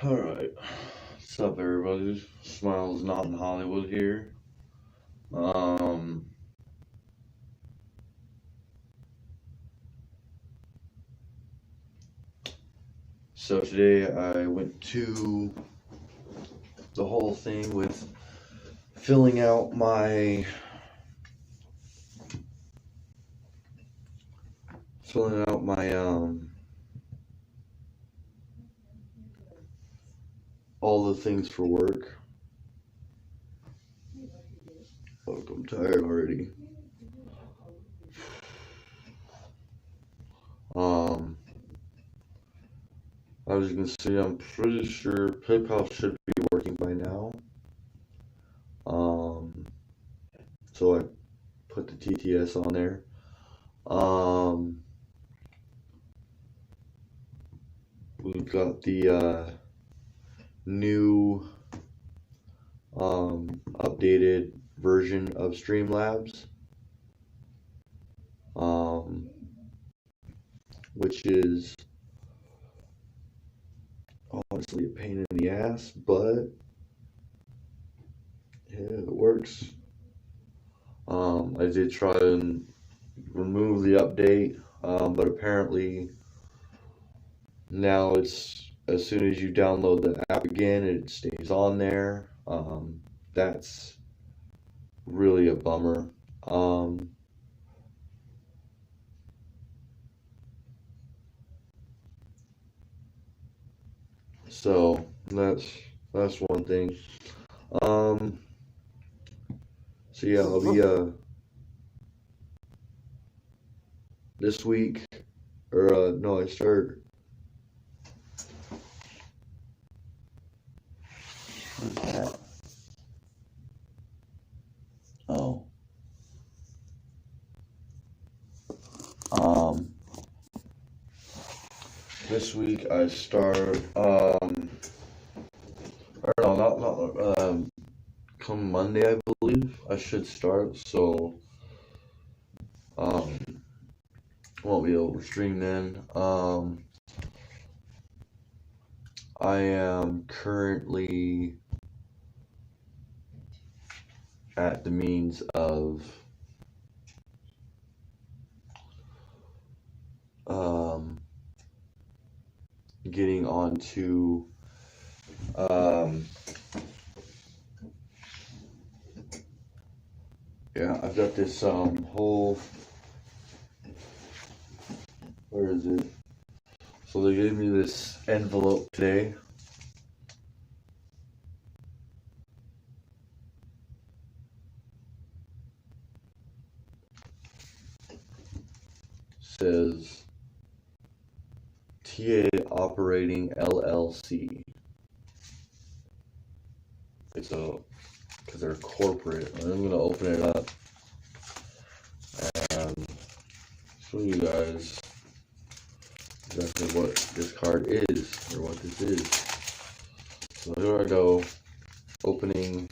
Alright, what's up everybody? Smiles Not in Hollywood here. Um, so today I went to the whole thing with filling out my all the things for work. Look, I'm tired already. As you can see, I'm pretty sure PayPal should be working by now. So I put the TTS on there. We've got the new updated version of Streamlabs, which is honestly a pain in the ass, but yeah, it works. I did try and remove the update, but apparently now it's as soon as you download the app again, it stays on there. That's really a bummer. So that's one thing. So yeah, I'll be this week, or no, I start. What is that? Oh. This week I start. Or no, not come Monday, I believe I should start. So won't be able to stream then. I am currently at the means of getting onto yeah, I've got this whole, where is it? So they gave me this envelope today. Says TA Operating LLC. It's because they're corporate. I'm gonna open it up and show you guys exactly what this card is, or what this is. So here I go, opening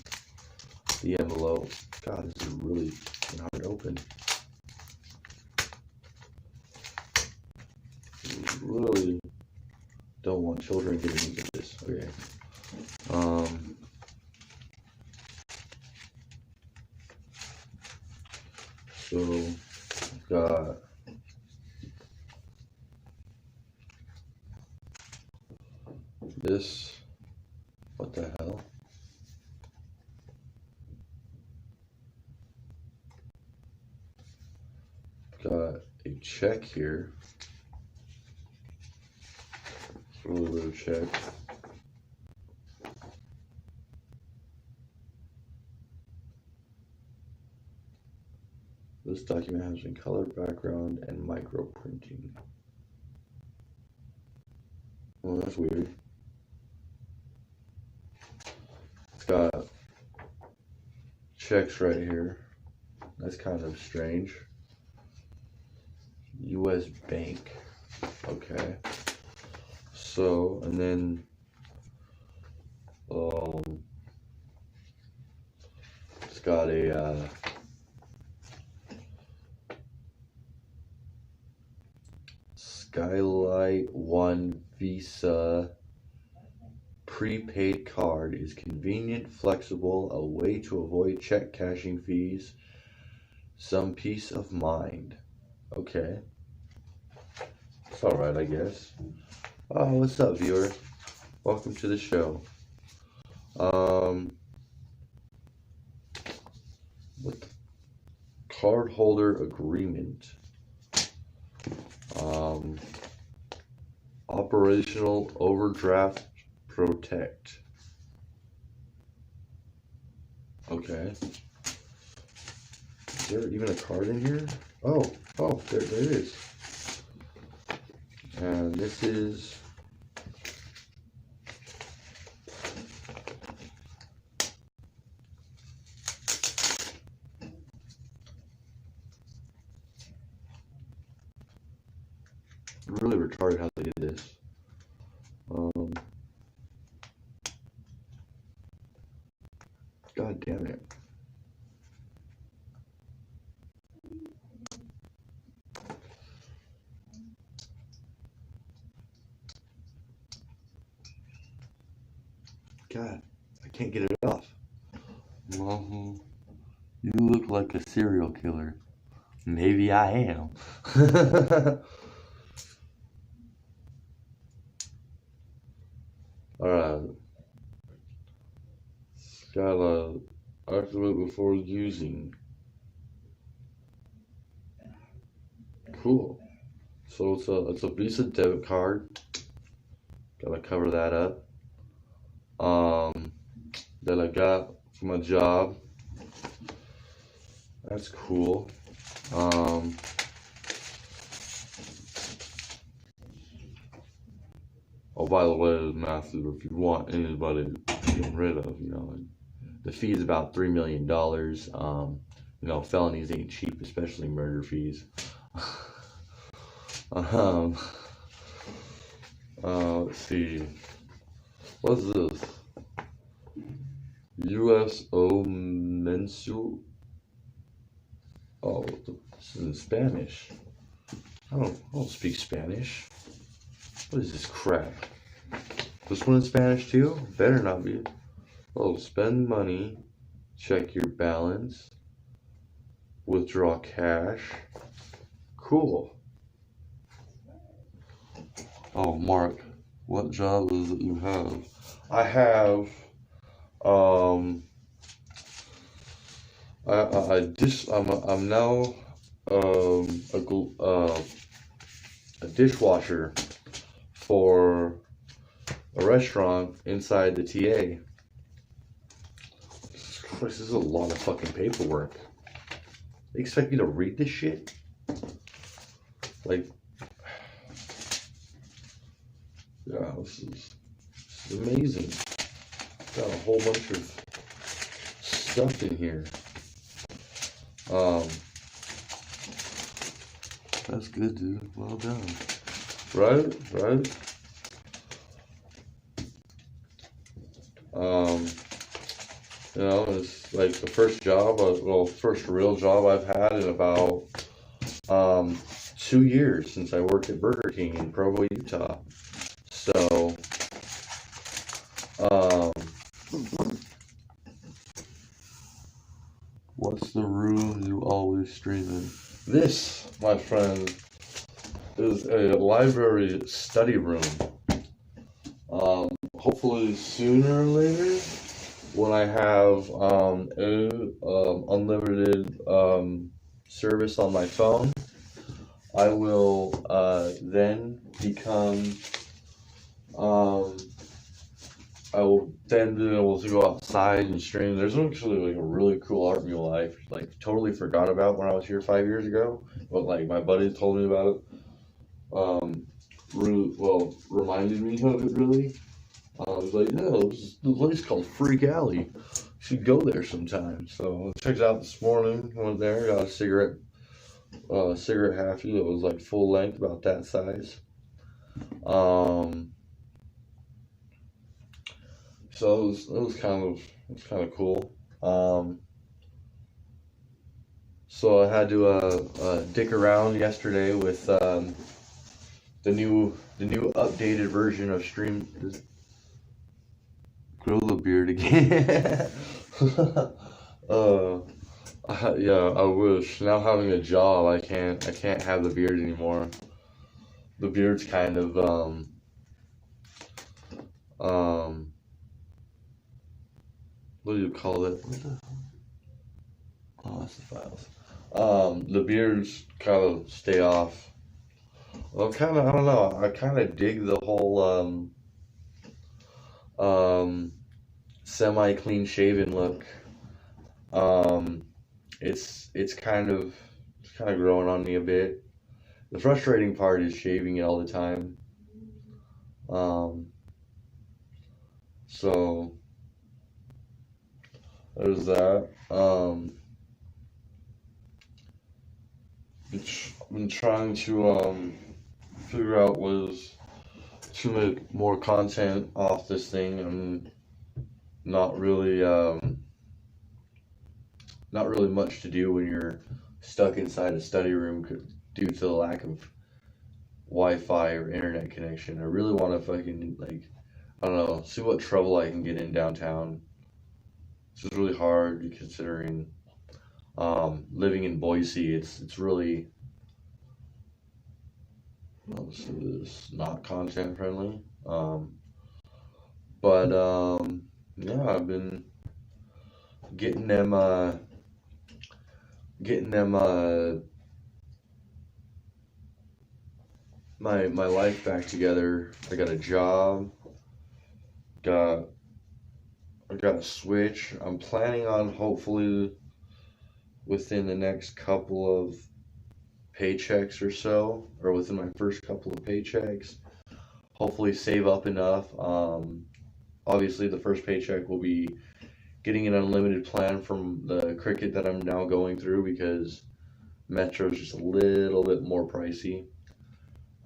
the envelope. God, this is really hard to open. Really don't want children getting into this. Okay. So I've got this. What the hell? Got a check here. It's a really weird check. This document has been colored background and micro printing. Well, that's weird. It's got checks right here. That's kind of strange. U.S. Bank. Okay. So, and then it's got a Skylight One Visa prepaid card is convenient, flexible, a way to avoid check cashing fees, some peace of mind. Okay. It's alright, I guess. Oh, what's up, viewer? Welcome to the show. What the card holder agreement. Operational overdraft protect. Okay. Is there even a card in here? Oh, there it is. And this is really retarded how they did this. God damn it. God, I can't get it off. You look like a serial killer. Maybe I am. Alright. Gotta activate before using. Cool. So it's a Visa debit card. Gotta cover that up. That I got for my job. That's cool. Oh, by the way, Matthew, if you want anybody to get rid of, the fee is about $3 million. Felonies ain't cheap, especially murder fees. Let's see. What's this? USO Mensual. Oh, this is in Spanish. I don't speak Spanish. What is this crap? This one in Spanish too? Better not be. Oh, spend money, check your balance, withdraw cash. Cool. Oh, Mark, what job is it you have? I have, I'm now, a dishwasher for a restaurant inside the TA. This is a lot of fucking paperwork. They expect me to read this shit? Like, yeah, this is amazing. Got a whole bunch of stuff in here. That's good, dude. Well done. Right? It's like the first first real job I've had in about 2 years since I worked at Burger King in Provo, Utah. So, what's the room you always stream in? This, my friend, is a library study room. Hopefully sooner or later, when I have unlimited service on my phone, I will then become I will then be able to go outside and stream. There's actually like a really cool art mule I totally forgot about when I was here 5 years ago, but like my buddy told me about it. Reminded me of it really. I was like, no, there's a place called Freak Alley. You should go there sometime. So I checked it out this morning. Went there, got a cigarette halfie that was like full length, about that size. So it was kind of cool. So I had to dick around yesterday with the new updated version of Stream. grow the beard again. Yeah, I wish. Now having a job, I can't have the beard anymore. The beard's kind of um what do you call it? What the, oh, that's the files. The beards kind of stay off. Well, kind of, I don't know. I kind of dig the whole um semi clean shaven look. Um, it's kind of growing on me a bit. The frustrating part is shaving it all the time. Um, so there's that. Been trying to figure out ways to make more content off this thing. I'm not really not really much to do when you're stuck inside a study room due to the lack of Wi-Fi or internet connection. I really want to fucking like, I don't know, see what trouble I can get in downtown. This is really hard considering living in Boise. It's really this is not content friendly. But yeah, I've been getting them my life back together. I got a job. Got I got a Switch. I'm planning on hopefully within the next couple of paychecks or so, or within my first couple of paychecks, hopefully save up enough. Obviously, the first paycheck will be getting an unlimited plan from the Cricket that I'm now going through because Metro is just a little bit more pricey.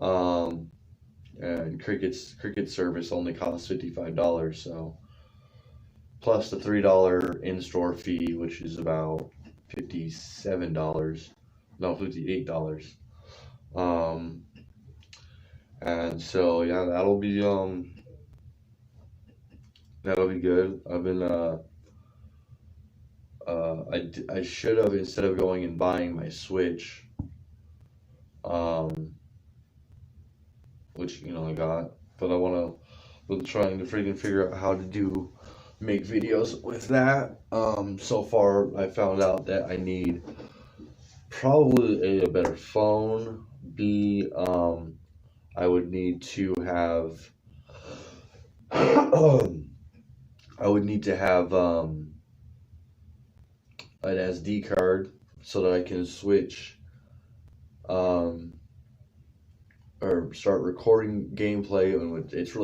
And Cricket service only costs $55, so plus the $3 in-store fee, which is about $57. No, $58. And so yeah, that'll be good. I've been I should have, instead of going and buying my Switch, which I got, but I wanna been trying to freaking figure out how to make videos with that. So far I found out that I need probably a better phone. B, I would need to have I would need to have an SD card so that I can switch or start recording gameplay. And which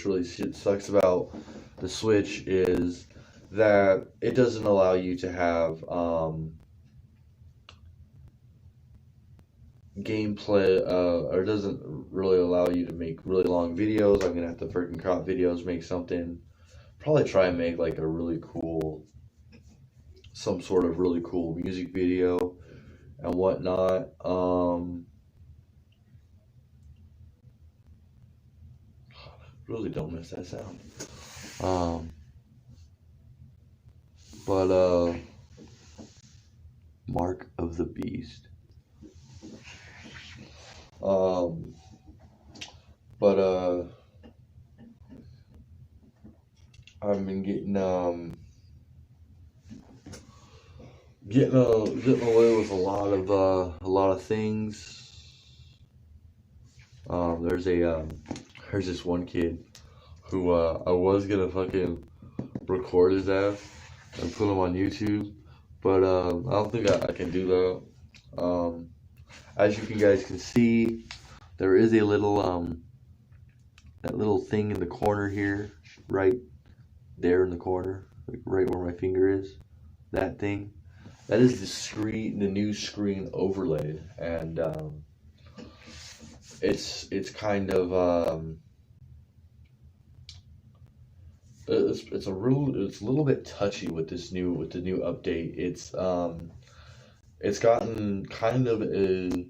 really sucks about the Switch is that it doesn't allow you to have gameplay, or doesn't really allow you to make really long videos. I'm gonna have to freaking crop videos, make something, probably try and make like some sort of really cool music video and whatnot. Really don't miss that sound. But Mark of the Beast. But I've been getting away with a lot of things. There's this one kid who I was gonna fucking record his ass and put him on YouTube, but I don't think I can do that. As you guys can see, there is a little that little thing in the corner here, right there in the corner, like right where my finger is. That thing, that is the new screen overlay, and it's kind of it's a little bit touchy with the new update. It's gotten kind of a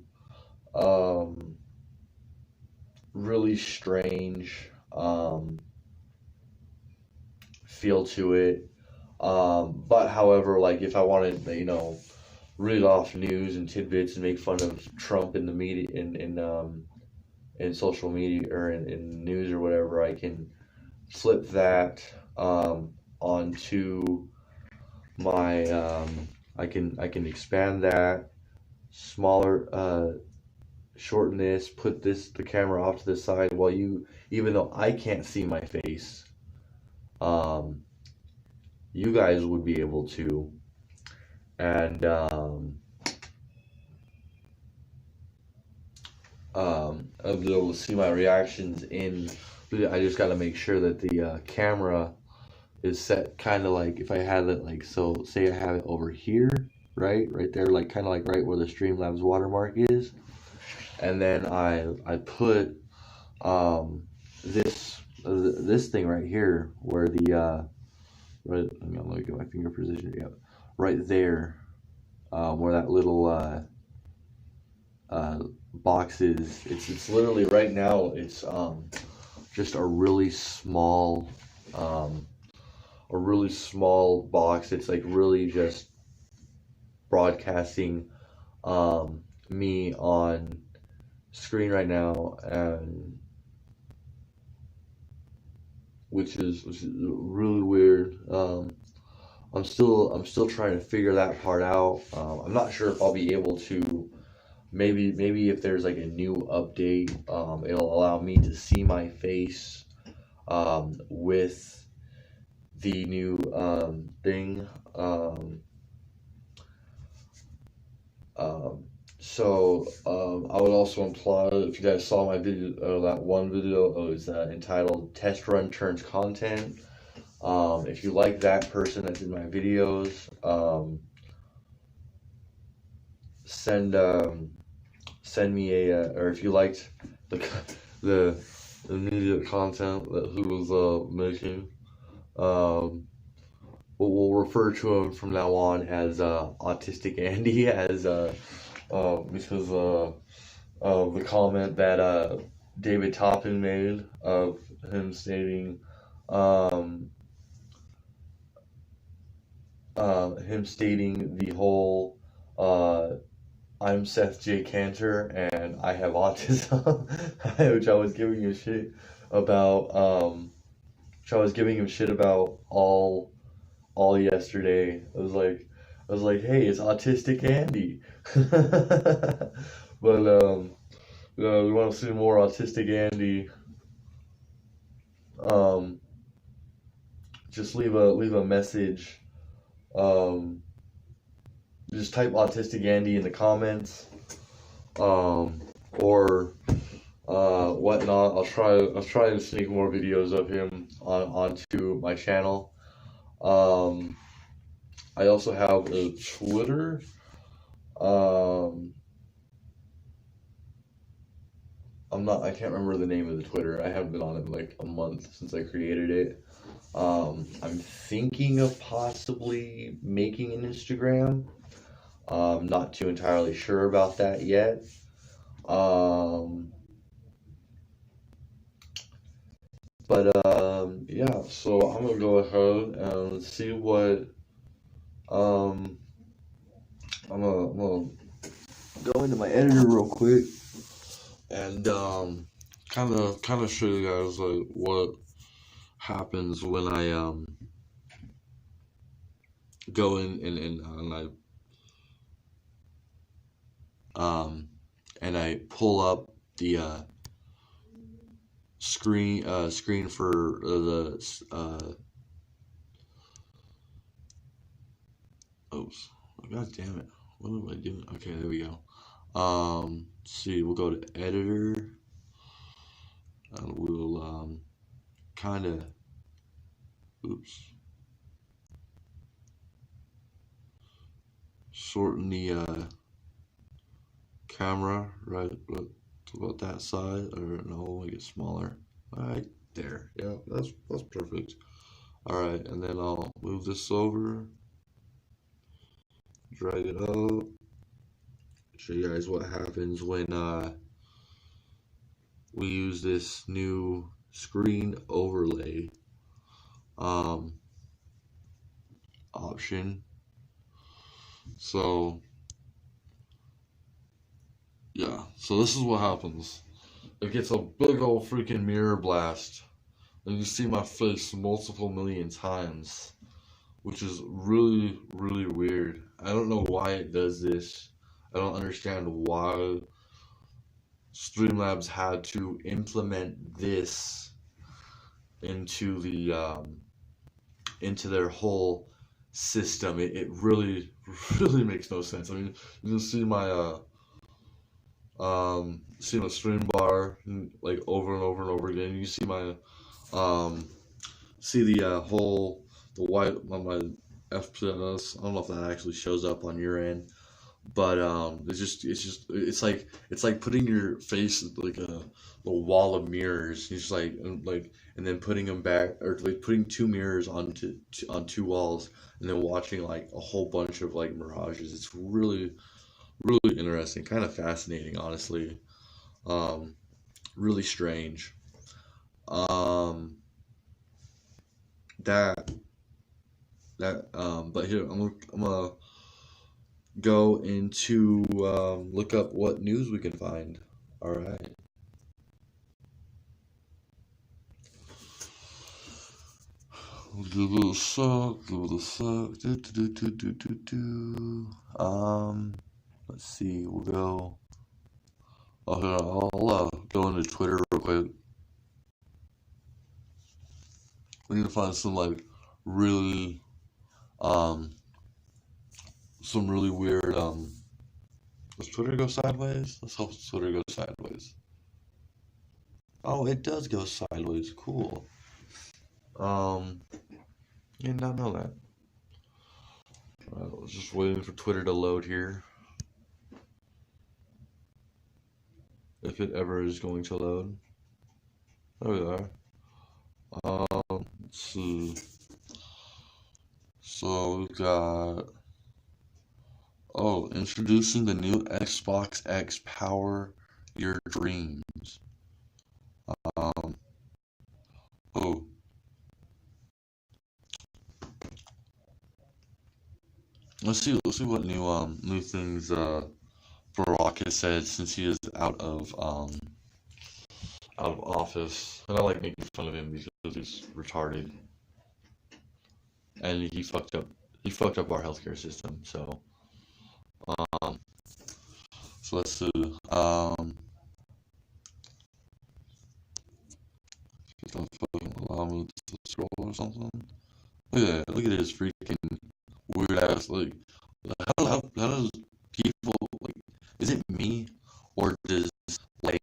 really strange feel to it. But however, like if I wanted, read off news and tidbits and make fun of Trump in the media in social media or in news or whatever, I can flip that onto my I can expand that smaller, shorten this, put the camera off to the side while even though I can't see my face, um, you guys would be able to, and I'll be able to see my reactions in. I just got to make sure that the camera is set kind of like if I had it like so. Say I have it over here, right there, like kind of like right where the Streamlabs watermark is, and then I put this thing right here where the right. Let me get my finger position. Yeah, right there, where that little box is. It's literally right now. It's just a really small box. It's like really just broadcasting me on screen right now, and which is really weird. I'm still trying to figure that part out. I'm not sure if I'll be able to. Maybe if there's like a new update, it'll allow me to see my face with the new thing. So I would also imply, if you guys saw my video, that one video, it was entitled "Test Run Turns Content." If you like that person that's in my videos, send me or if you liked the media content that he was making, we'll refer to him from now on as Autistic Andy, as because of the comment that David Toppin made of him stating the whole I'm Seth J. Cantor and I have autism, which I was giving him shit about. Which I was giving him shit about all yesterday. I was like, hey, it's Autistic Andy. But we want to see more Autistic Andy. Just leave a message. Just type Autistic Andy in the comments, or whatnot. I'll try to sneak more videos of him onto my channel. I also have a Twitter. I can't remember the name of the Twitter. I haven't been on it in like a month since I created it. I'm thinking of possibly making an Instagram. Not too entirely sure about that yet. Yeah, so I'm gonna go ahead and see what I'm gonna go into my editor real quick and kind of show you guys like what happens when I go in and I pull up the screen for the oops, god damn it, what am I doing? Okay, there we go. See, we'll go to editor and we'll kind of shorten the camera right about that side, or no, make it smaller. Right there, yeah, that's perfect. All right, and then I'll move this over, drag it up, show you guys what happens when we use this new screen overlay. option. So, yeah. So this is what happens. It gets a big old freaking mirror blast. And you see my face multiple million times. Which is really, really weird. I don't know why it does this. I don't understand why Streamlabs had to implement this into into their whole system. It really, really makes no sense. I mean, you can see my stream bar like over and over and over again. You see my um see the the white on my FPS. I don't know if that actually shows up on your end, but it's like putting your face like a wall of mirrors. It's just like and then putting them back, or like putting two mirrors on two walls, and then watching like a whole bunch of like mirages. It's really, really interesting, kind of fascinating, honestly. Um, really strange. Um, that but here I'm gonna go into look up what news we can find. All right. Give it a sec. Give it a sec. Let's see. We'll go. Okay, I'll go into Twitter real quick. We need to find some like really um some really weird does Twitter go sideways? Let's hope Twitter goes sideways. Oh, it does go sideways. Cool. Um, did not know that. I was just waiting for Twitter to load here. If it ever is going to load. There we are. Let's see. So we've got introducing the new Xbox X Power Your Dreams. Um, oh, let's see what new things Barack has said since he is out of office. And I like making fun of him because he's retarded and he fucked up our healthcare system. Um, so let's see. Just gonna fucking allow me to scroll or something. Look at his freaking weird ass. Like, how does people like? Is it me or does like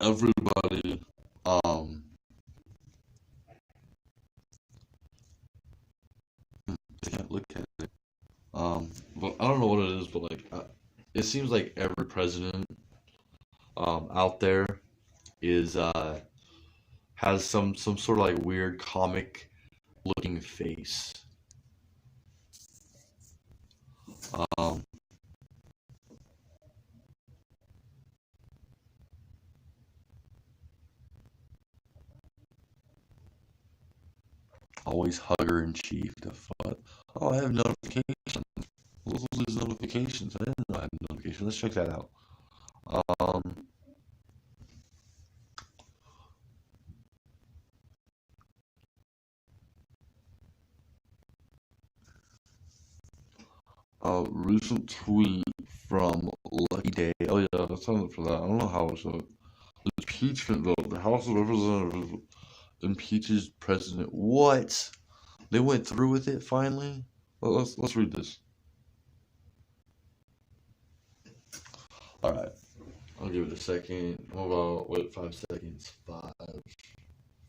everybody um? I can't look at it. But I don't know what it is, but like, it seems like every president out there is has some sort of like weird comic looking face. Um, always hugger in chief. The fuck? Oh, I have notifications. What are these notifications? I didn't know I had notifications. Let's check that out. Um, a recent tweet from Lucky Day. Oh yeah, that's signed up for that. I don't know how it's a impeachment vote. The House of Representatives impeaches president. What? They went through with it finally. Well, let's read this. All right, I'll give it a second. Hold on, wait 5 seconds. 5,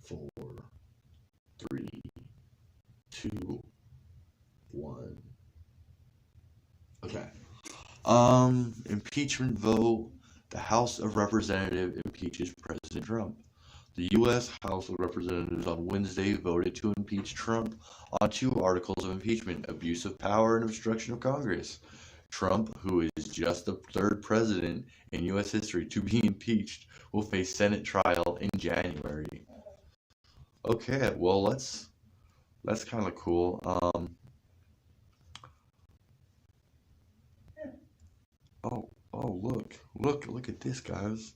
4, 3, 2, 1. Okay. Impeachment vote. The House of Representatives impeaches President Trump. The U.S. House of Representatives on Wednesday voted to impeach Trump on two articles of impeachment: abuse of power and obstruction of Congress. Trump, who is just the third president in U.S. history to be impeached, will face Senate trial in January. Okay, well that's kind of cool. Oh, look at this, guys.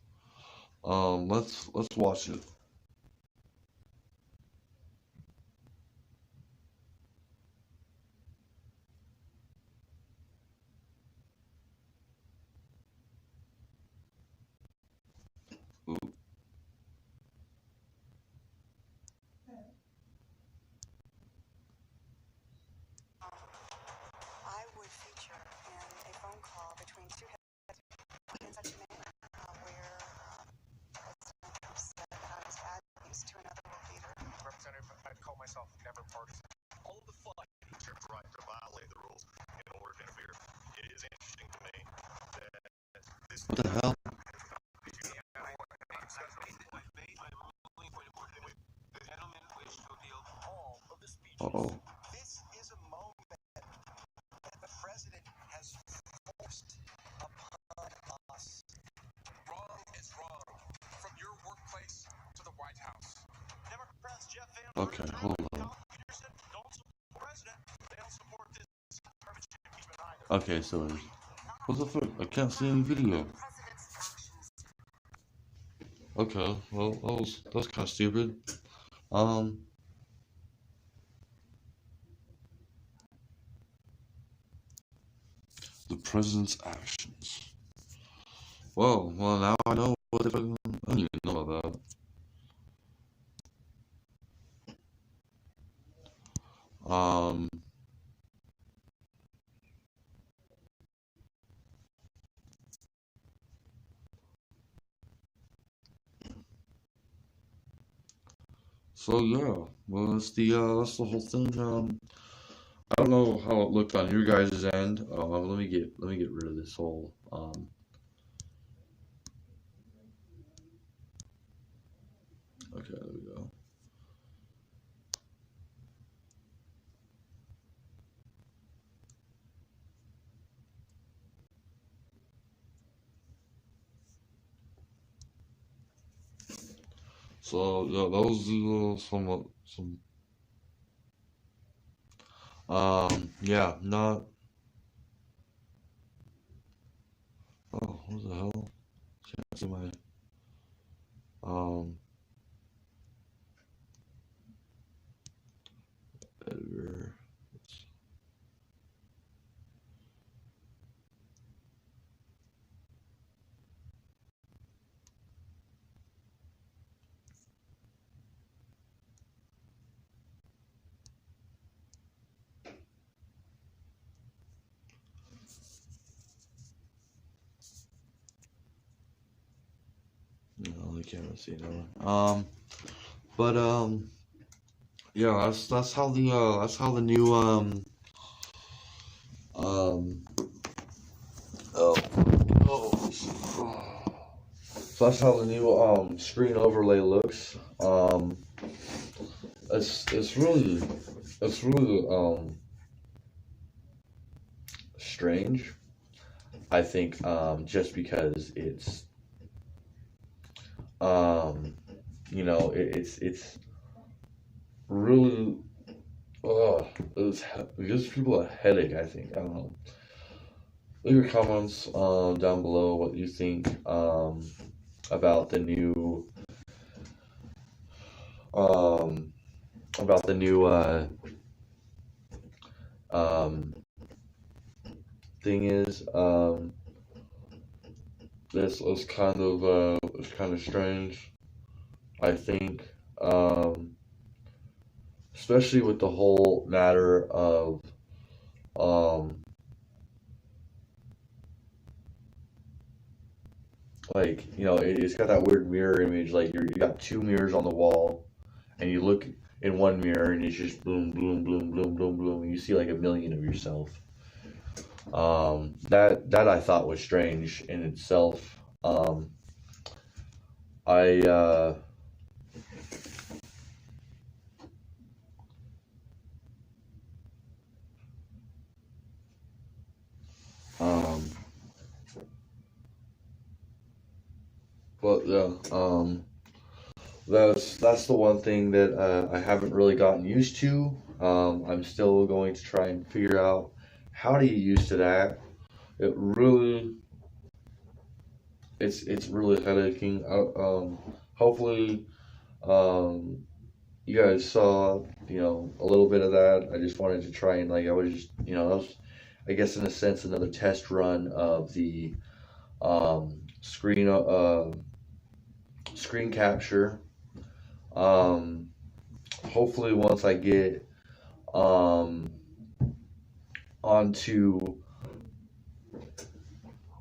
Let's watch it. Ooh. I would feature in a phone call between two heads in such a manner where President Trump said about his bad news to another world leader. Representative, I'd call myself never partisan. All of the fun, Trump's right to violate the rules in order to interfere. It is interesting to me that this. What the hell? Uh-oh. This is a moment that the president has forced upon us. Wrong is wrong. From your workplace to the White House. Democrats, Jeff Van Okay, hold on. don't support the president. They don't support this garbage impeachment either. Okay, so what the fuck? I can't see any video. Okay, well that was kind of stupid. The president's actions. Well, now I know what the fucking. I don't even know about that. So yeah, well that's the whole thing. I don't know how it looked on your guys' end. Let me get rid of this whole Okay, there we go. So yeah, that was some yeah, not oh what the hell? Can't see my um editor. No, I can't really see that one. But yeah, that's how the new um oh so that's how the new screen overlay looks. It's really strange. I think just because it's um it's really it gives people a headache. I think I don't know. Leave your comments down below what you think about the new um about the new um thing is this was kind of strange. I think especially with the whole matter of um like it's got that weird mirror image, like you got two mirrors on the wall and you look in one mirror and it's just boom boom boom boom boom boom and you see like a million of yourself. That I thought was strange in itself. I um but yeah that's the one thing that I haven't really gotten used to. I'm still going to try and figure out how to get used to that. It really, it's really headaching. Hopefully, um, you guys saw, a little bit of that. I just wanted to try and I was just, that was, I guess in a sense, another test run of the screen capture. Um, Hopefully, once I get um, onto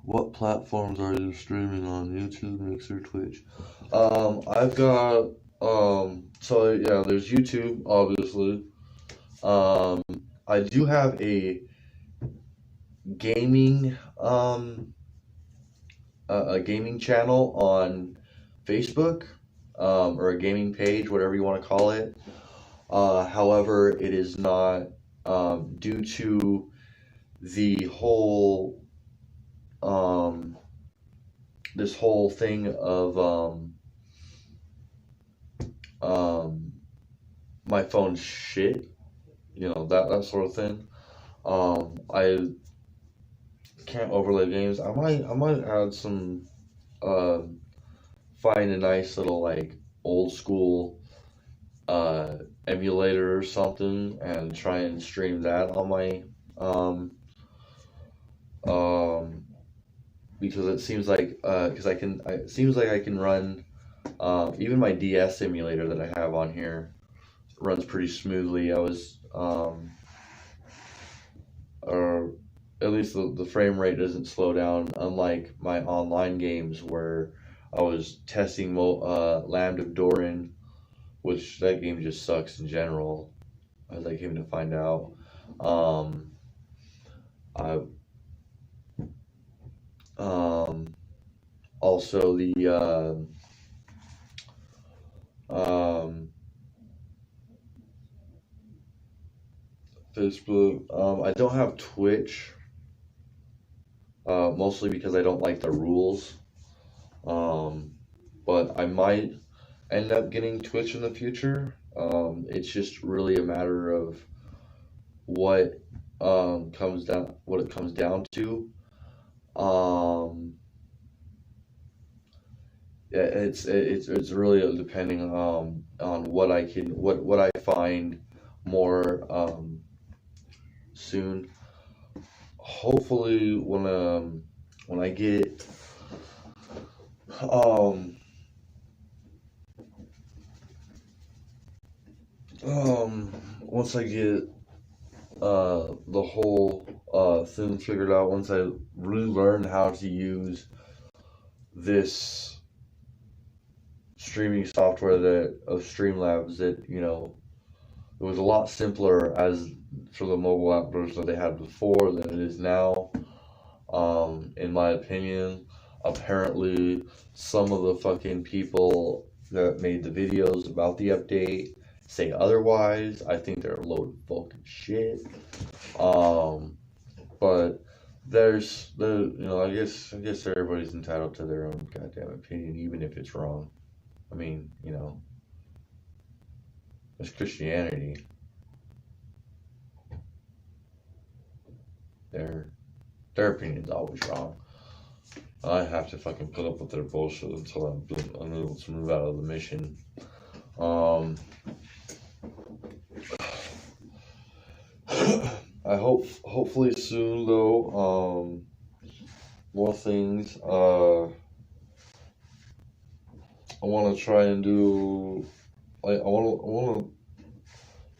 what platforms are you streaming on? YouTube, Mixer, Twitch. I've got so yeah, there's YouTube, obviously. Um, I do have a gaming a gaming channel on Facebook, or a gaming page, whatever you want to call it. However, it is not, due to the whole this whole thing of um, my phone shit, that sort of thing. I can't overlay games. I might add some, uh, find a nice little old school emulator or something and try and stream that on my um um because it seems like because it seems like I can run even my DS emulator that I have on here runs pretty smoothly. I was or at least the frame rate doesn't slow down, unlike my online games where I was testing Land of Doran, which that game just sucks in general, as I came to find out. Um, I Also the um, Facebook. I don't have Twitch, mostly because I don't like the rules. Um, but I might end up getting Twitch in the future. It's just really a matter of what what it comes down to. Um, yeah, it's really depending on what I find more soon. Hopefully, when I get um once I get the whole thing figured out, once I really learn how to use this streaming software that of Streamlabs, that it was a lot simpler as for the mobile app version that they had before than it is now. In my opinion, apparently some of the fucking people that made the videos about the update say otherwise. I think they're a load of fucking shit. But I guess everybody's entitled to their own goddamn opinion, even if it's wrong. I mean, it's Christianity. Their opinion's always wrong. I have to fucking put up with their bullshit until I'm able to move out of the mission. I hopefully soon though, more things. I want to try and do, I want to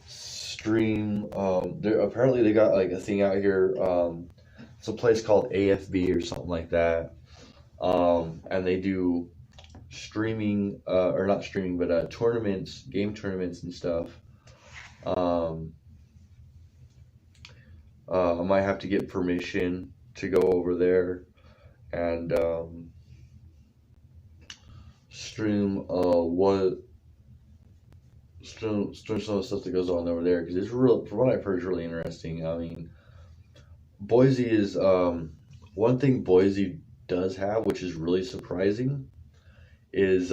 stream. There apparently they got a thing out here. It's a place called AFB or something like that. And they do streaming, or not streaming, but tournaments, game tournaments and stuff. I might have to get permission to go over there and stream stream some of the stuff that goes on over there, because it's real. From what I've heard, it's really interesting. I mean, Boise is one thing Boise does have, which is really surprising, is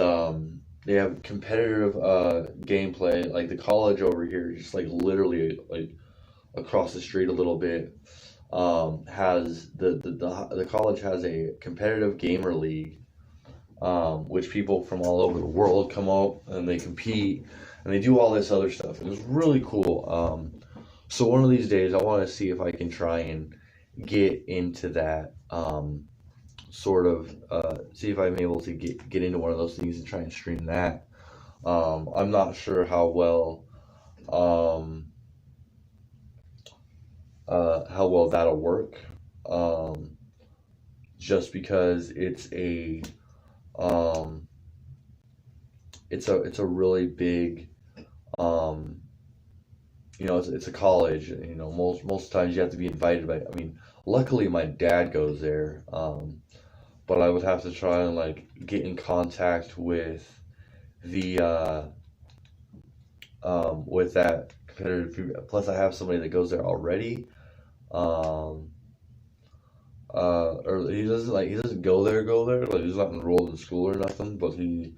they have competitive gameplay. Like the college over here, just like literally like across the street a little bit, has the college has a competitive gamer league, which people from all over the world come up and they compete and they do all this other stuff. It was really cool. So one of these days, I want to see if I can try and get into that. Sort of see if I'm able to get into one of those things and try and stream that. I'm not sure um, how well that'll work. Um, just because um, it's a really big um, it's a college. Most times you have to be invited by. I mean, luckily my dad goes there. But I would have to try and like get in contact the with that competitive. Plus, I have somebody that goes there already. Um, or he doesn't go there. Like he's not enrolled in school or nothing. But he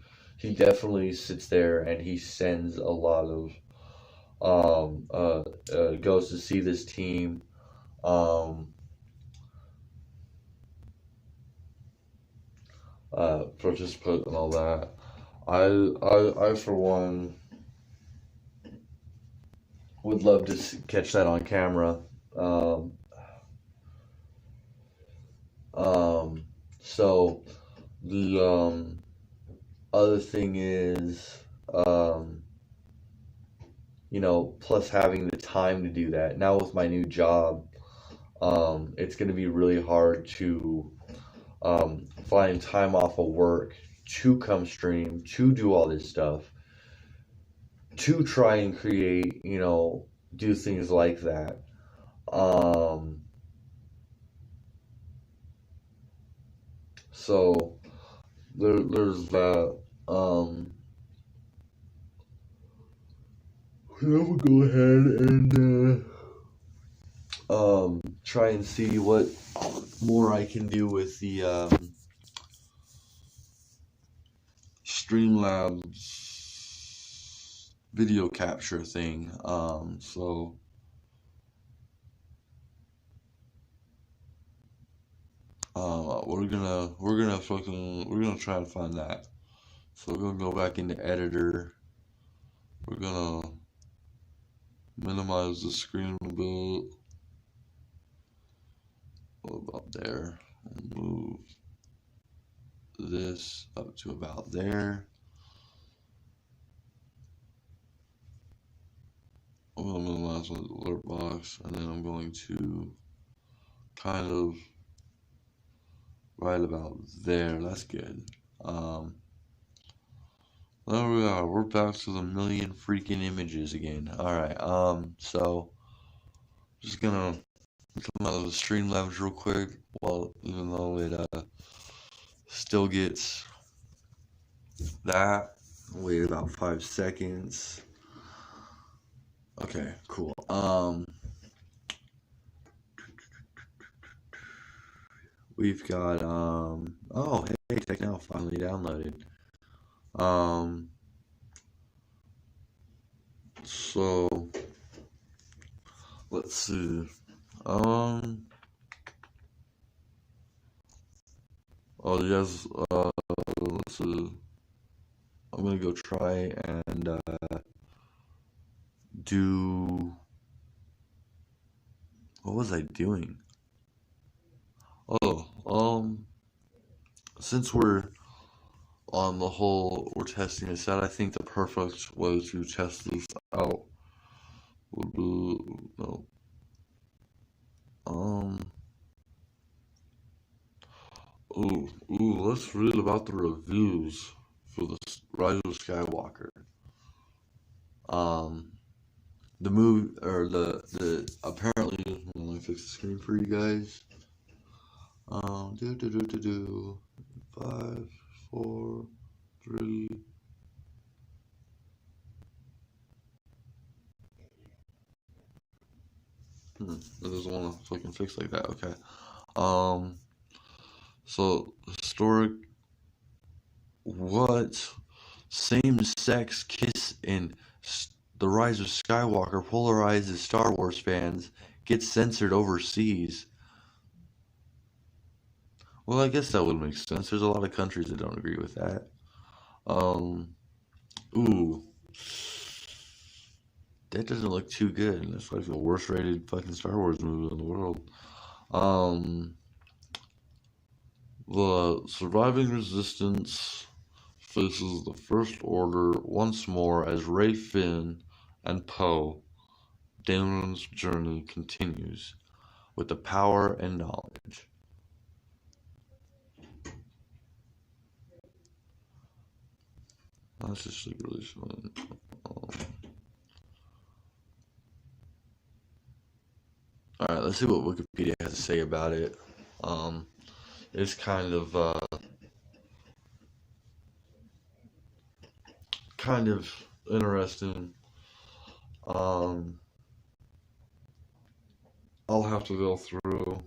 definitely sits there and he sends a lot of goes to see this team. Um, Participate and all that. I for one would love to catch that on camera. Um, um, so the other thing is, um, plus having the time to do that. Now with my new job, it's going to be really hard to find time off of work to come stream, to do all this stuff, to try and create, do things like that. Um, so there's that. We'll go ahead and try and see what more I can do with the Streamlabs video capture thing. So we're gonna try and find that. So we're gonna go back into editor. We're gonna minimize the screen a bit. What about there? Move this up to about there. I'm gonna minimize my alert box, and then I'm going to kind of right about there. That's good. There we are. We're back to the million freaking images again. All right. So just gonna come out of the Streamlabs real quick. Well, even though it still gets that. Wait about 5 seconds. Okay, cool. We've got oh hey, Tech Now finally downloaded. So let's see. Oh yes. Let's see. I'm gonna go try and do. What was I doing? Oh, since we're on the whole, we're testing this out. I think the perfect way to test this out would be no. Let's read about the reviews for the Rise of Skywalker. The movie or the apparently. Let me fix the screen for you guys. Do 5, 4, 3. It doesn't want to fucking fix like that. Okay. So historic. What? Same-sex kiss in The Rise of Skywalker polarizes Star Wars fans, gets censored overseas. Well, I guess that would make sense. There's a lot of countries that don't agree with that. Um, ooh, that doesn't look too good. That's like the worst rated fucking Star Wars movie in the world. Um, the surviving resistance faces the First Order once more as Rey, Finn, and Poe. Damon's journey continues with the power and knowledge. That's just like really fun. Alright, let's see what Wikipedia has to say about it. It's kind of interesting. I'll have to go through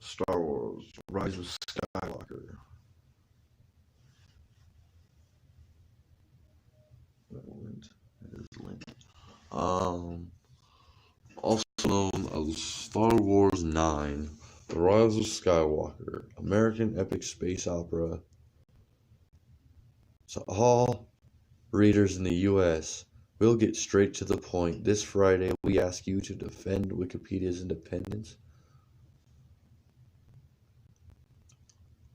Star Wars Rise of Skywalker. That is linked. Also known as Star Wars 9, The Rise of Skywalker, American epic space opera. So all readers in the U.S., we'll get straight to the point. This Friday, we ask you to defend Wikipedia's independence.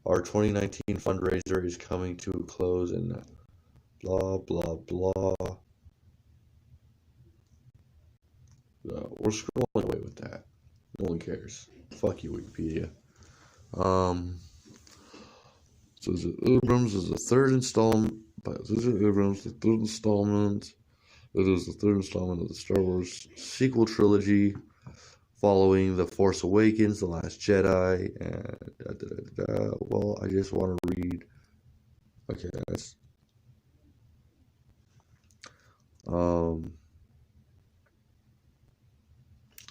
Our 2019 fundraiser is coming to a close and blah, blah, blah. We're scrolling away with that. No one cares. Fuck you, Wikipedia. So Abrams is the third installment by J.J. Abrams, the third installment. It is the third installment of the Star Wars sequel trilogy, following The Force Awakens, The Last Jedi, and well, I just want to read. Okay, that's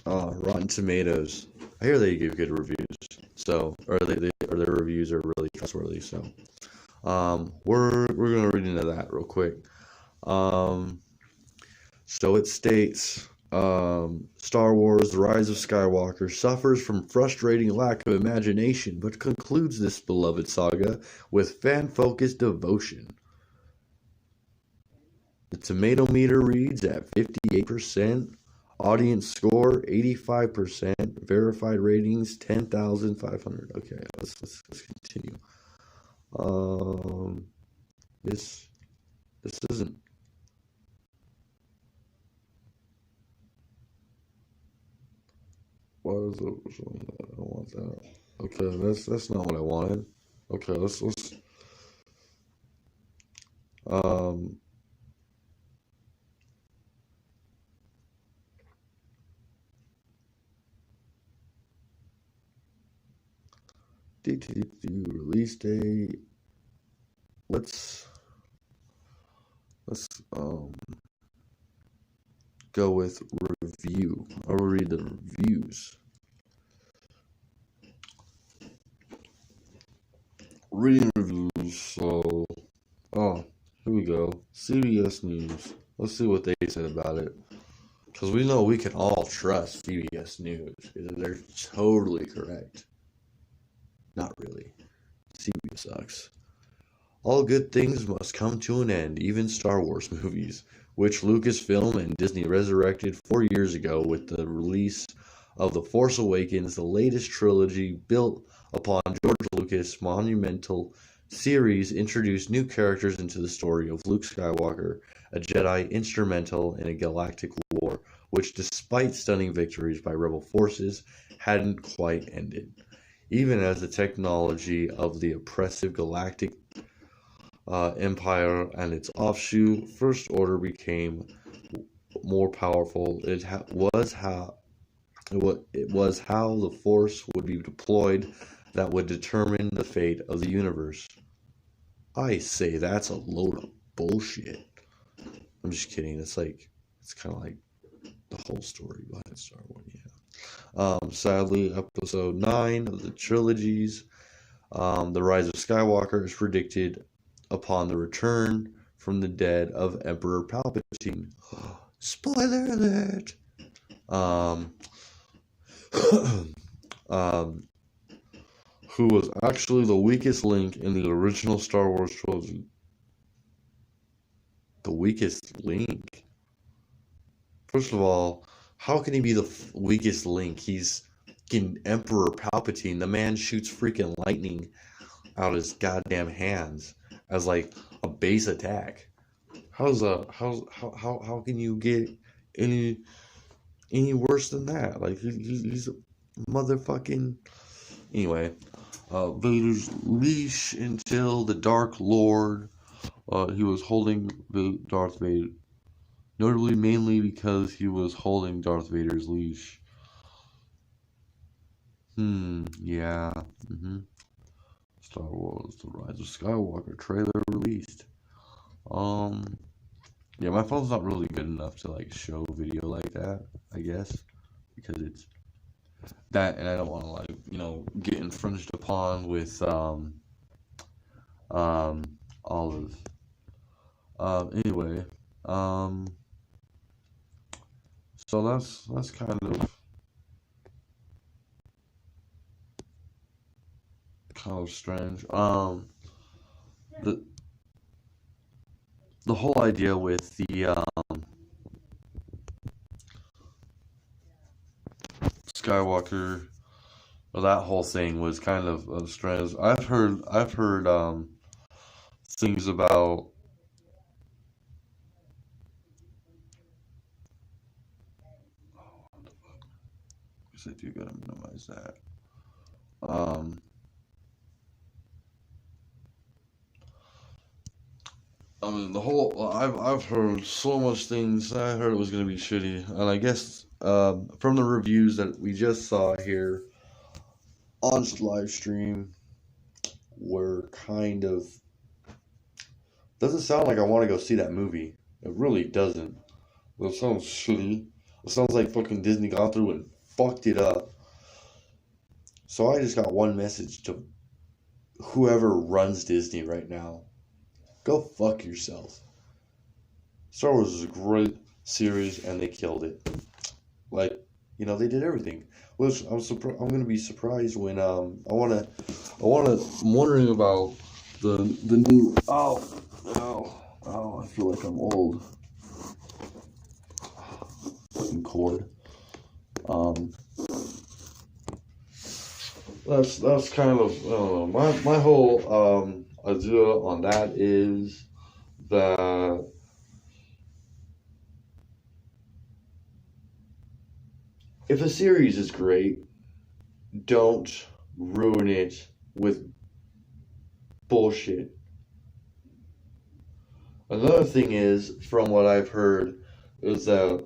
Rotten Tomatoes. I hear they give good reviews. So, or their reviews are really trustworthy. So, we're gonna read into that real quick. So it states, Star Wars: The Rise of Skywalker suffers from frustrating lack of imagination, but concludes this beloved saga with fan-focused devotion. The tomato meter reads at 58%. Audience score 85%. Verified ratings 10,500. Okay, let's continue. This isn't. Why is it? I don't want that. Okay, that's not what I wanted. Okay, let's release date. Let's go with review. I will read the reviews. Reading reviews. So, here we go. CBS News. Let's see what they said about it. Because we know we can all trust CBS News. Because they're totally correct. Not really. CBS sucks. All good things must come to an end, even Star Wars movies, which Lucasfilm and Disney resurrected 4 years ago with the release of The Force Awakens, the latest trilogy built upon George Lucas' monumental series, introduced new characters into the story of Luke Skywalker, a Jedi instrumental in a galactic war, which, despite stunning victories by rebel forces, hadn't quite ended. Even as the technology of the oppressive galactic empire and its offshoot First Order became more powerful, it was how the Force would be deployed that would determine the fate of the universe. I say that's a load of bullshit. I'm just kidding. It's kind of like the whole story behind Star Wars. Yeah. Sadly, episode 9 of the trilogies, The Rise of Skywalker, is predicted upon the return from the dead of Emperor Palpatine. Spoiler alert! Who was actually the weakest link in the original Star Wars trilogy. The weakest link? First of all, how can he be the weakest link? He's fucking Emperor Palpatine. The man shoots freaking lightning out of his goddamn hands as like a base attack. How can you get any worse than that? Like he's a motherfucking. Anyway, Vader's leash until the Dark Lord. He was holding Darth Vader. Notably, mainly because he was holding Darth Vader's leash. Yeah. Star Wars: The Rise of Skywalker trailer released. Yeah, my phone's not really good enough to like show video like that, I guess, because it's that, and I don't want to like get infringed upon with Olive. Anyway, so that's kind of strange. The whole idea with the Skywalker, well, that whole thing was kind of strange. I've heard things about I do gotta minimize that. I mean, I've heard so much things. I heard it was gonna be shitty, and I guess from the reviews that we just saw here on live stream, were kind of doesn't sound like I want to go see that movie. It really doesn't. It sounds shitty. It sounds like fucking Disney got through and fucked it up. So I just got one message to whoever runs Disney right now. Go fuck yourself. Star Wars is a great series and they killed it. Like, they did everything. Which I'm gonna be surprised when I'm wondering about the new I feel like I'm old. Fucking cord. That's kind of I don't know. My whole idea on that is that if a series is great, don't ruin it with bullshit. Another thing is, from what I've heard, is that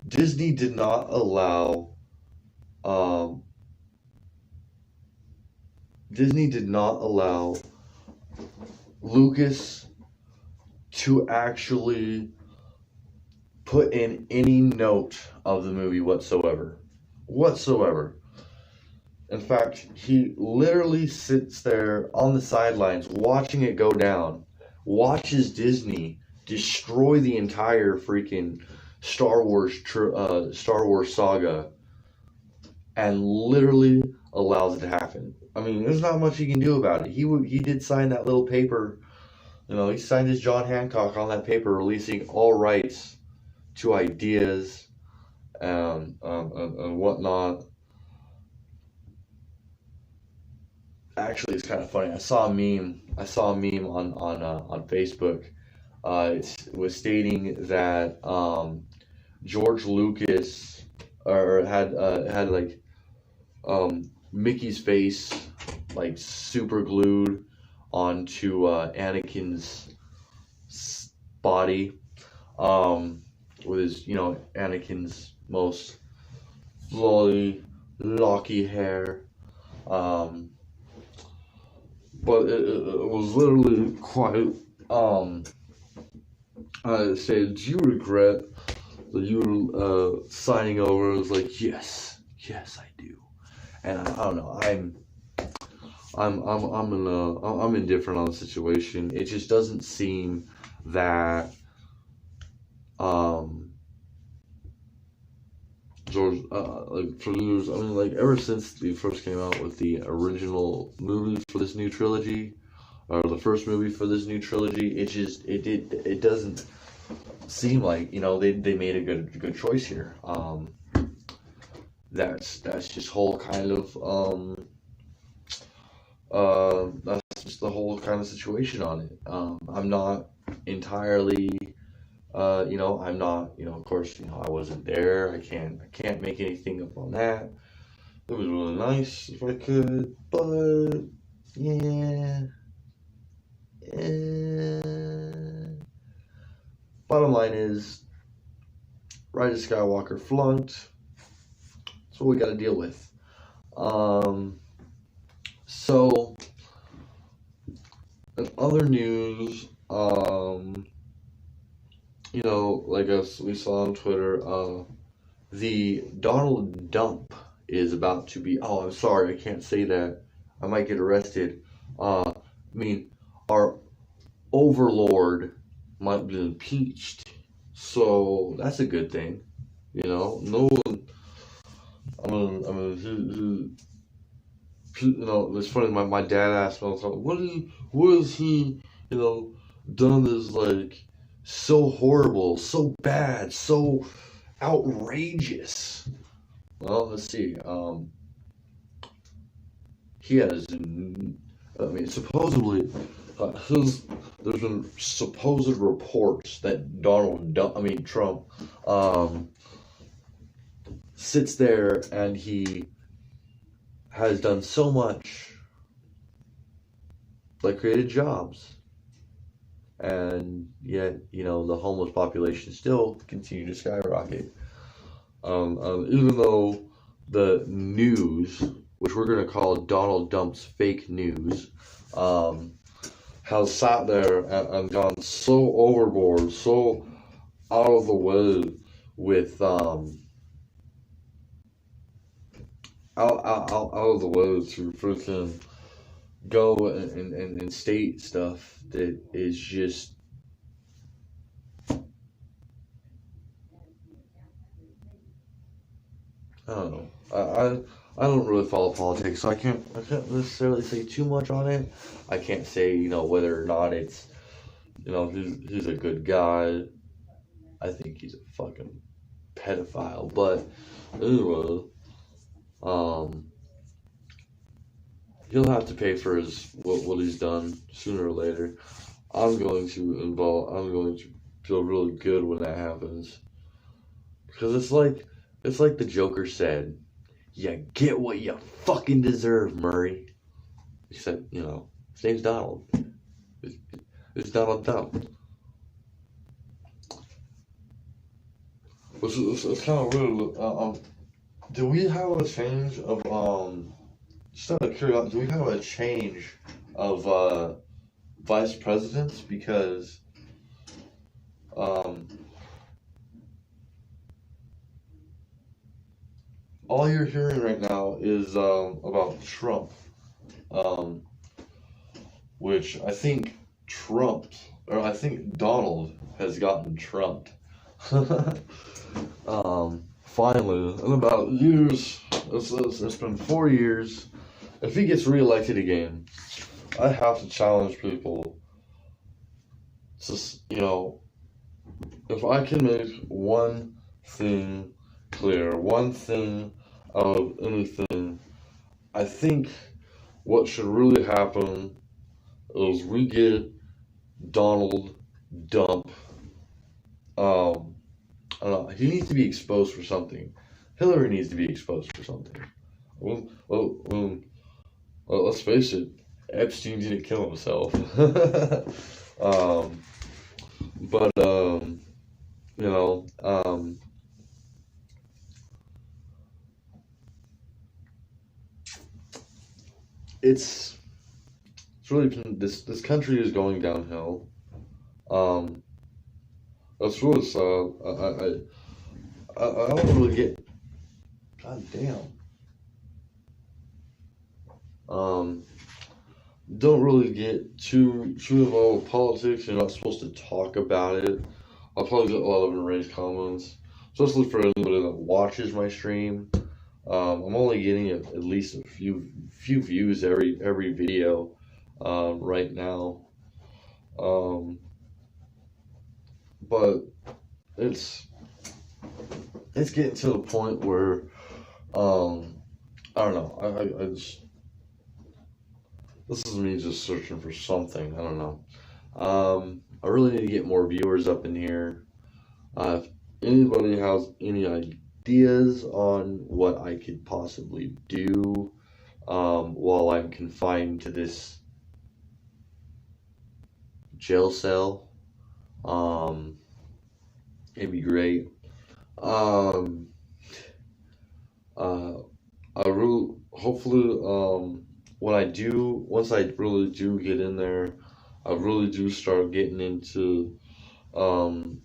Disney did not allow Lucas to actually put in any note of the movie whatsoever. In fact, he literally sits there on the sidelines watching it go down, watches Disney destroy the entire freaking Star Wars saga, and literally allows it to happen. I mean, there's not much he can do about it. He did sign that little paper. He signed his John Hancock on that paper, releasing all rights to ideas and whatnot. Actually, it's kind of funny. I saw a meme on Facebook. It was stating that George Lucas had like Mickey's face like super glued onto Anakin's body, with his Anakin's most flowing locky hair, but it was literally quite I said, do you regret that you were signing over? I was like, yes I do. And I don't know, I'm indifferent on the situation. It just doesn't seem that George like producers. I mean, like ever since they first came out with the original movie for this new trilogy, or the first movie for this new trilogy, it doesn't seem like they made a good choice here. That's just whole kind of that's just the whole kind of situation on it. I'm not entirely I'm not of course I wasn't there. I can't make anything up on that. It was really nice if I could, but yeah. Bottom line is, Rise of Skywalker flunked. That's what we got to deal with. So, in other news, like us we saw on Twitter, the Donald Dump is about to be. Oh, I'm sorry, I can't say that. I might get arrested. I mean, our overlord might be impeached, so that's a good thing. No one. It's funny. My dad asked me all the time, what is he, done is like so horrible, so bad, so outrageous. Well, let's see. He has. Supposedly, there's been supposed reports that Trump, sits there and he has done so much, like created jobs, and yet the homeless population still continue to skyrocket. Even though the news, which we're going to call Donald Dump's fake news, has sat there and gone so overboard, so out of the way with out of the way to freaking go and state stuff that is just I don't know. I don't really follow politics, so I can't necessarily say too much on it. I can't say whether or not it's he's a good guy. I think he's a fucking pedophile, but anyway, he'll have to pay for what he's done sooner or later. I'm going to feel really good when that happens, because it's like the Joker said, you get what you fucking deserve, Murray. Except, his name's Donald. It's Donald Trump. It's kind of weird. Do we have a change of, just out of curiosity, do we have a change of, vice presidents? Because, all you're hearing right now is about Trump, which I think Donald has gotten trumped. Finally, in about years, it's been 4 years. If he gets reelected again, I have to challenge people. Just if I can make one thing clear, one thing out of anything, I think what should really happen is we get Donald Dump. I don't know. He needs to be exposed for something. Hillary needs to be exposed for something. Let's face it. Epstein didn't kill himself. But it's really this country is going downhill. That's really sad. I don't really get. God damn. don't really get too involved with politics. You're not supposed to talk about it. I'll probably get a lot of enraged comments, especially for anybody that watches my stream. I'm only getting at least a few views every video right now. Um, but it's it's getting to the point where I don't know. I just, this is me just searching for something. I don't know. I really need to get more viewers up in here. If anybody has any ideas on what I could possibly do while I'm confined to this jail cell, it'd be great. Uh, I really, hopefully, once I really do get in there, I really do start getting into, um,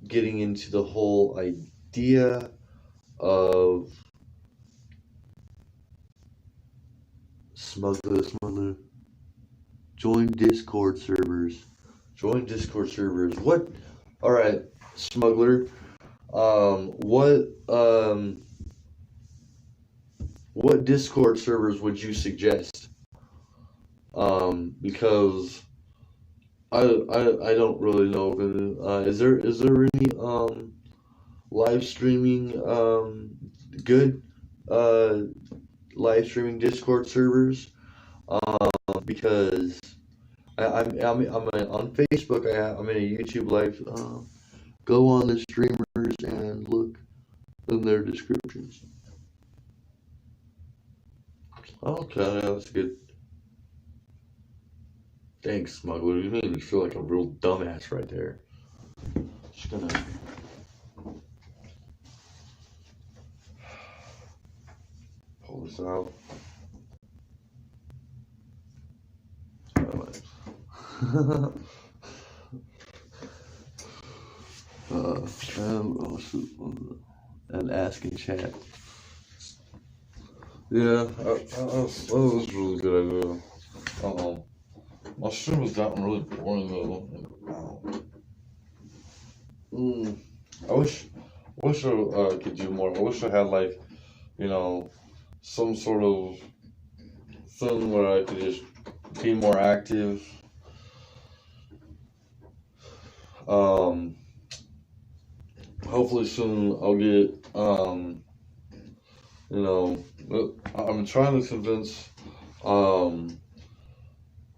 the whole idea of smuggler, join Discord servers. Join Discord servers. What? All right, smuggler. What what Discord servers would you suggest? Because I don't really know. Is there any live streaming good live streaming Discord servers? Because I'm on Facebook. I'm in a YouTube live. Go on the streamers and look in their descriptions. Okay, that's good. Thanks, smuggler. You made me feel like a real dumbass right there. Just gonna pull this out. And ask in chat. Yeah, that was a really good idea. My stream has gotten really boring though. I wish I could do more. I wish I had like, some sort of thing where I could just be more active. Hopefully soon I'll get, I'm trying to convince,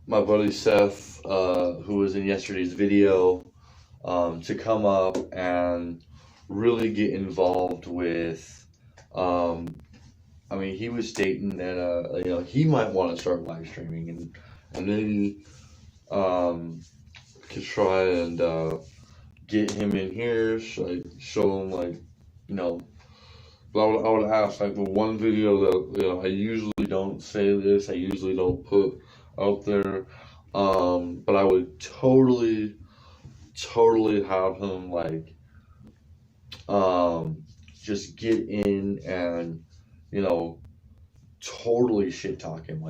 my buddy Seth, who was in yesterday's video, to come up and really get involved with, he was stating that, he might want to start live streaming and then, could try and, get him in here, show him but I would ask the one video that I usually don't say this, I usually don't put out there, but I would totally have him just get in and totally shit talk him,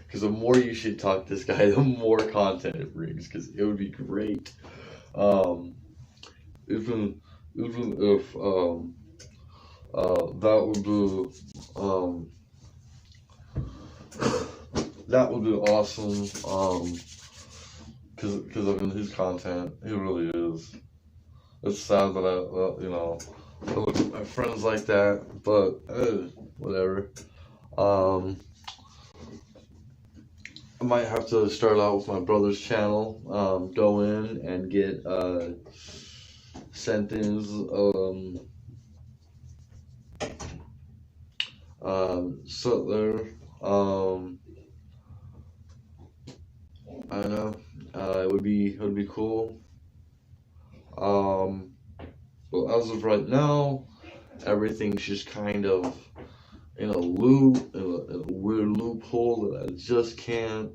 because the more you shit talk this guy, the more content it brings, because it would be great. Even if that would be that would be awesome. Because his content, he really is. It's sad that I look at my friends like that, but whatever. I might have to start out with my brother's channel, go in and get sentence sit there. I don't know. It would be cool. But as of right now, everything's just kind of in a loop, in a weird loophole that I just can't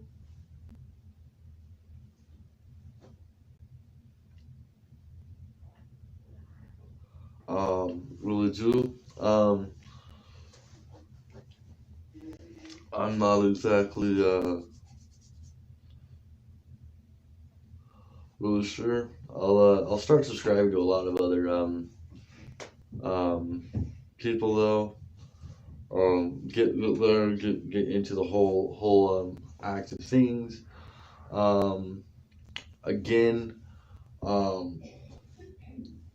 really do. Um, I'm not exactly really sure. I'll start subscribing to a lot of other um people though. Get learn get into the whole act of things. Um, again, um,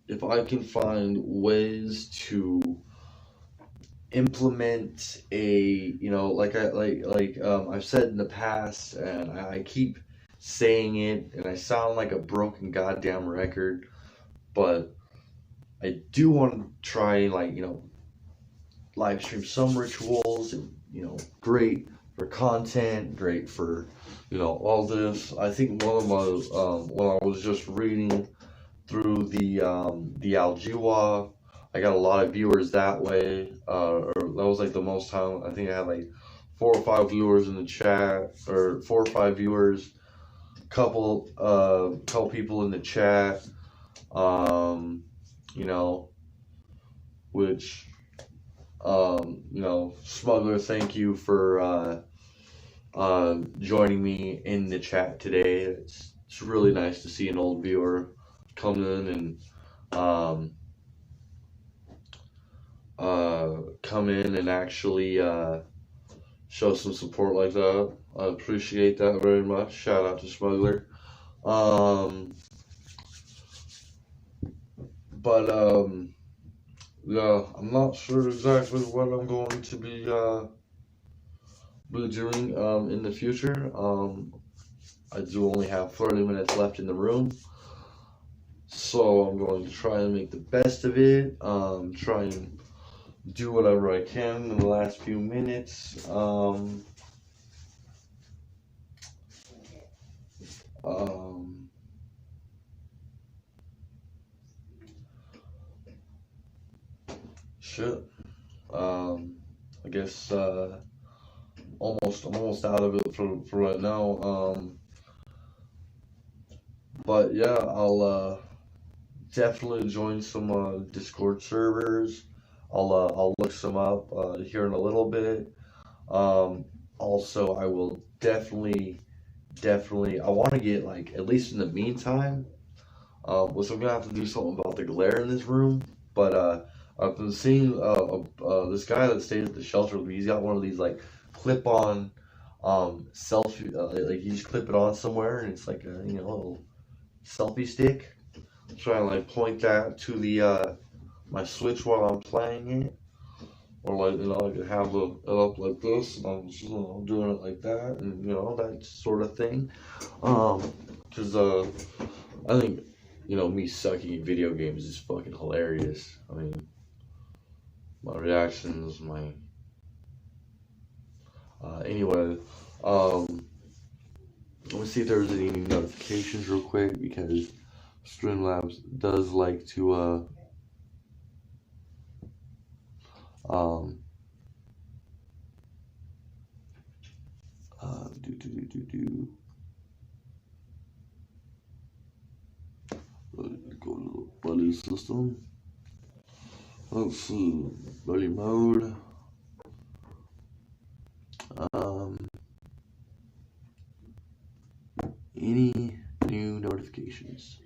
if I can find ways to implement a, I've said in the past, and I keep saying it, and I sound like a broken goddamn record, but I do want to try and live stream some rituals, and great for content, great for all this. I think one of my when I was just reading through the Aljiwa, I got a lot of viewers that way. Or that was like the most time. I think I had like 4 or 5 viewers in the chat, or 4 or 5 viewers, couple people in the chat. Um, you know, which Smuggler, thank you for joining me in the chat today. It's really nice to see an old viewer come in and actually show some support like that. I appreciate that very much. Shout out to Smuggler. Yeah, I'm not sure exactly what I'm going to be doing in the future. I do only have 30 minutes left in the room, so I'm going to try and make the best of it. Try and do whatever I can in the last few minutes. Shit. I guess I'm almost out of it for right now. But yeah, I'll definitely join some Discord servers. I'll look some up here in a little bit. Also, I will definitely I want to get, like, at least in the meantime. So I'm gonna have to do something about the glare in this room. But I've been seeing this guy that stays at the shelter with me. He's got one of these like clip-on selfie, like you just clip it on somewhere, and it's like a little selfie stick. I'm trying to like point that to the my Switch while I'm playing it, or like I could have it up like this, and I'm just doing it like that, and that sort of thing. Because I think me sucking at video games is fucking hilarious. I mean, my reactions, my anyway. Let me see if there's any notifications real quick, because Streamlabs does like to go to the buddy system. Let's see, buddy mode. Any new notifications?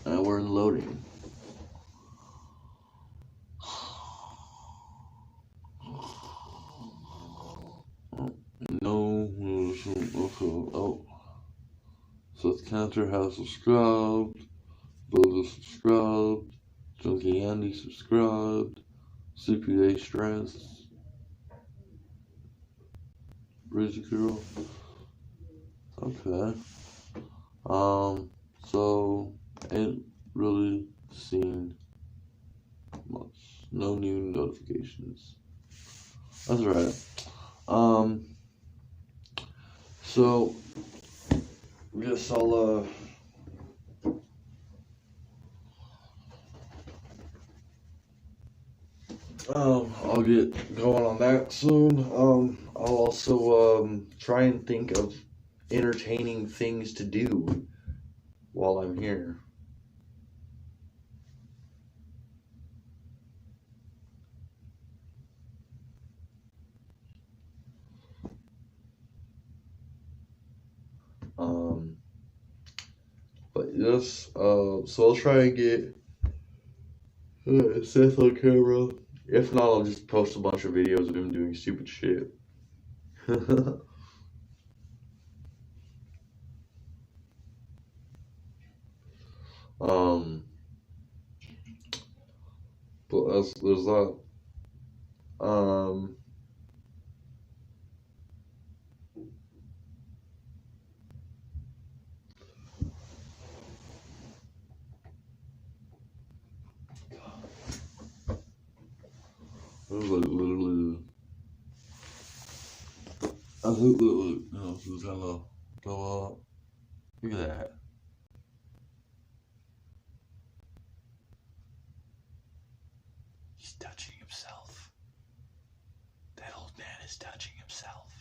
We're loading. No. Okay. Oh. Seth Cantor has subscribed. Boga subscribed. Junkie Andy subscribed. CPA Stress. Bridge Girl. Okay. So ain't really seen much. No new notifications. That's right. So I guess I'll get going on that soon. I'll also try and think of entertaining things to do while I'm here. But yes, so I'll try and get Seth on camera. If not, I'll just post a bunch of videos of him doing stupid shit. um, but there's that. Um, literally, I think look, you know, she was gonna go up. Look at that. He's touching himself. That old man is touching himself.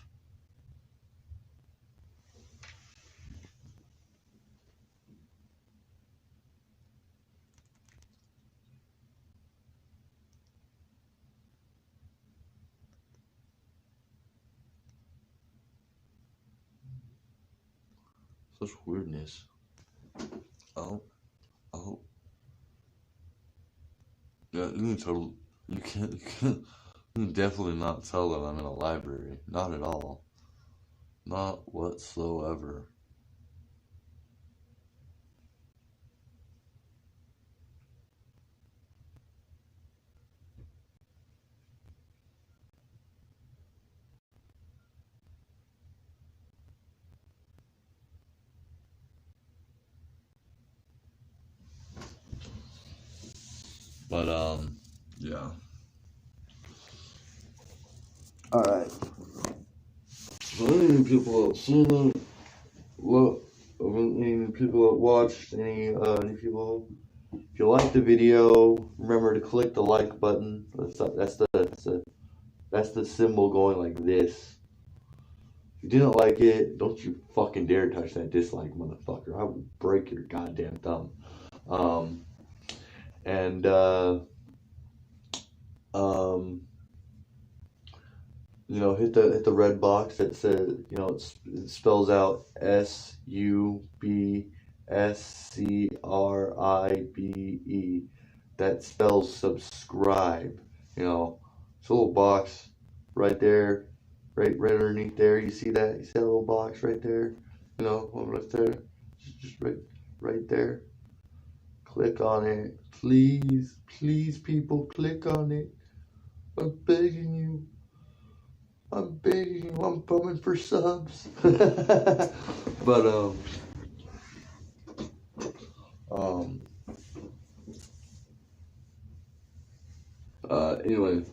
Such weirdness. Oh, oh. Yeah, you can definitely not tell that I'm in a library. Not at all. Not whatsoever. But, yeah. Alright. So any people that seen it, any people that watched, any people, if you like the video, remember to click the like button. That's the symbol going like this. If you didn't like it, don't you fucking dare touch that dislike, motherfucker. I will break your goddamn thumb. And you know, hit the red box that says, you know, it spells out SUBSCRIBE. That spells subscribe. You know, it's a little box right there, right underneath there. You see that? You see that little box right there? You know, right there, just right there. Click on it, please, people, click on it. I'm begging you. I'm begging you, I'm coming for subs. But, anyway,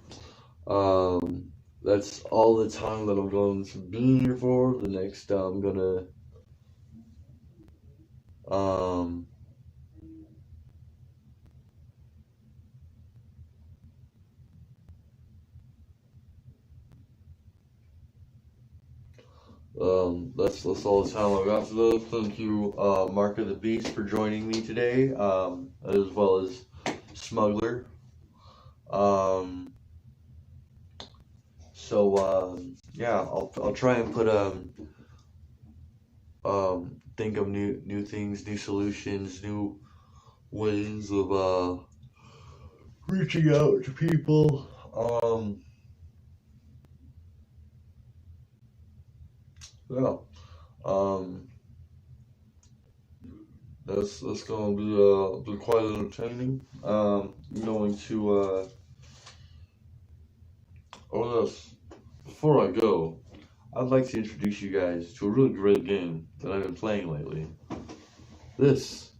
that's all the time that I'm going to be here for. The next, I'm gonna, that's all the time I got today. Thank you, Mark of the Beast, for joining me today, as well as Smuggler. Yeah, I'll try and put think of new things, new solutions, new ways of reaching out to people. Yeah. That's gonna be quite entertaining. I'm going to oh yes, before I go, I'd like to introduce you guys to a really great game that I've been playing lately. This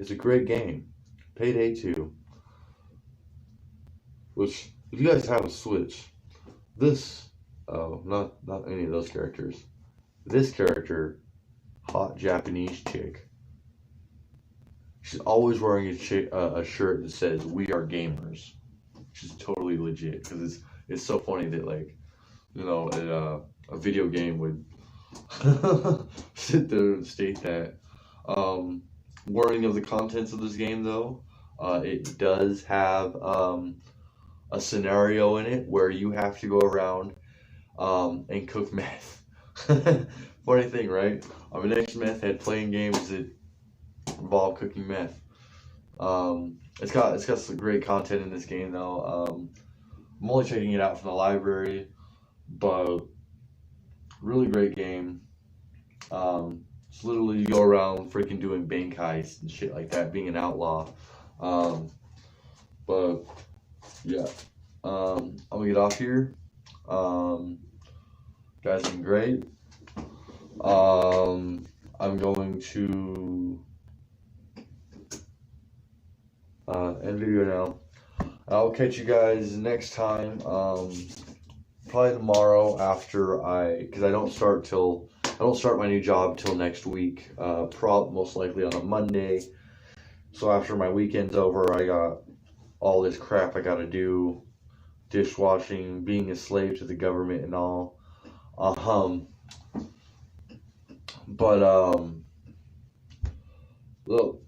is a great game, Payday 2, which, if you guys have a Switch, not any of those characters. This character, hot Japanese chick, she's always wearing a shirt that says "We are gamers," which is totally legit, because it's so funny that, like, you know, a video game would to state that. Warning of the contents of this game, though. It does have a scenario in it where you have to go around and cook meth. Funny thing, right? I'm an ex-meth head playing games that involve cooking meth. It's got some great content in this game, though. I'm only checking it out from the library, but really great game. It's literally you go around freaking doing bank heists and shit like that, being an outlaw. But yeah, I'm gonna get off here. Guys, been great. I'm going to end video now. I'll catch you guys next time. Probably tomorrow after because I don't start my new job till next week. Most likely on a Monday. So after my weekend's over, I got all this crap I gotta do, dishwashing, being a slave to the government and all. Look,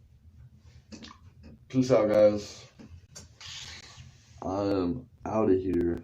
peace out, guys. I'm out of here.